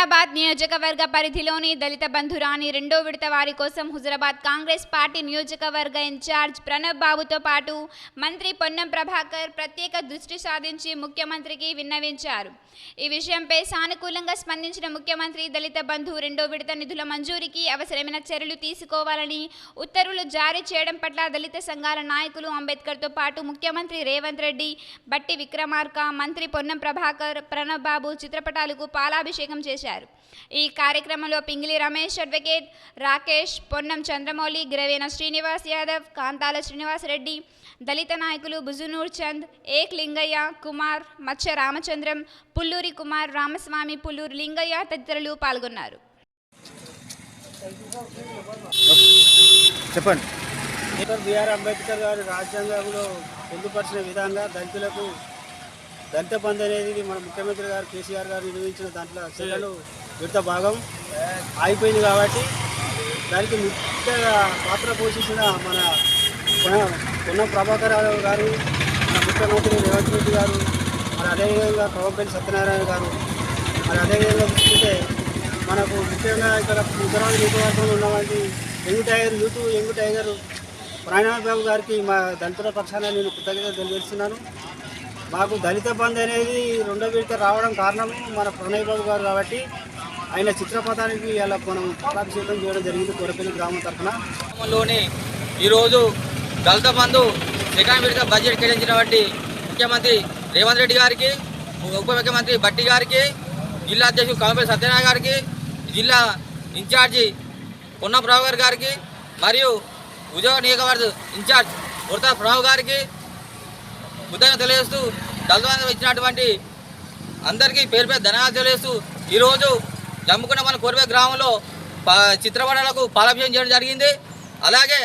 హుజరాబాద్ నియోజకవర్గ పరిధిలోని దళిత బంధురాని రెండో విడత వారి కోసం హుజరాబాద్ కాంగ్రెస్ పార్టీ నియోజకవర్గ ఇన్ఛార్జ్ ప్రణబ్ బాబుతో పాటు మంత్రి పొన్నం ప్రభాకర్ ప్రత్యేక దృష్టి సాధించి ముఖ్యమంత్రికి విన్నవించారు. ఈ విషయంపై సానుకూలంగా స్పందించిన ముఖ్యమంత్రి దళిత బంధు రెండో విడత నిధుల మంజూరీకి అవసరమైన చర్యలు తీసుకోవాలని ఉత్తర్వులు జారీ చేయడం పట్ల దళిత సంఘాల నాయకులు అంబేద్కర్తో పాటు ముఖ్యమంత్రి రేవంత్ రెడ్డి, బట్టి విక్రమార్క, మంత్రి పొన్నం ప్రభాకర్, ప్రణబ్ బాబు చిత్రపటాలకు పాలాభిషేకం చేశారు. ఈ కార్యక్రమంలో పింగిలి రమేష్, అడ్వకేట్ రాకేష్, పొన్నం చంద్రమౌళి, గ్రవేణ శ్రీనివాస్ యాదవ్, కాంతాల శ్రీనివాస్ రెడ్డి, దళిత నాయకులు బుజునూర్ చంద్, ఏక్ లింగయ్య, కుమార్, మచ్చ రామచంద్రం, పుల్లూరి కుమార్, రామస్వామి, పుల్లూరి లింగయ్య తదితరులు పాల్గొన్నారు. చెప్పండి. డాక్టర్ బిఆర్ అంబేద్కర్ గారి రాజ్యాంగంలో పొందుపరిచిన విధంగా దళితులకు దళిత బంధు అనేది మన ముఖ్యమంత్రి గారు కేసీఆర్ గారు నిర్వహించిన దాంట్లో సెకండ్ విడత భాగం ఆగిపోయింది. కాబట్టి దానికి ముఖ్య పాత్ర పోషించిన మన పొన్నం ప్రభాకర్ గారు, మన ముఖ్యమంత్రి రేవంత్ రెడ్డి గారు, మరి అదేవిధంగా కవంపల్లి సత్యనారాయణ గారు, మరి అదేవిధంగా చూసుకుంటే మనకు ముఖ్యంగా ఇక్కడ హుజరాబాద్ నియోజకవర్గంలో ఉన్నటువంటి యంగ్ టైగర్ ప్రణబ్ బాబు గారికి మా దళితుల పక్షాన నేను కృతజ్ఞతలు తెలియజేస్తున్నాను. మాకు దళిత బంధు అనేది రెండో విడత రావడం కారణం మన ప్రణబ్ బాబు గారు. కాబట్టి ఆయన చిత్రపటానికి ఇలా మనం పాలాభిషేకం చేయడం జరిగింది కొరపల్లి గ్రామం తరఫున. ఈరోజు దళిత బంధు సెకండ్ విడత బడ్జెట్ కేటాయించినటువంటి ముఖ్యమంత్రి రేవంత్ రెడ్డి గారికి, ఉప ముఖ్యమంత్రి బట్టి గారికి, జిల్లా అధ్యక్షుడు కవంపల్లి సత్యనారాయణ గారికి, జిల్లా ఇన్ఛార్జి పొన్నం ప్రభాకర్ గారికి, మరియు హుజరాబాద్ నియోజకవర్గ ఇన్ఛార్జ్ ఉడతా ప్రణవ్ గారికి కృతజ్ఞతలు తెలియజేస్తూ, దళిత బంధు ఇచ్చినటువంటి అందరికీ పేరు పేరు ధన్యవాదాలు తెలియజేస్తూ, ఈరోజు జమ్ముకున్న మన కోరపల్లి గ్రామంలో చిత్రపటాలకు పాలాభిషేకం చేయడం జరిగింది. అలాగే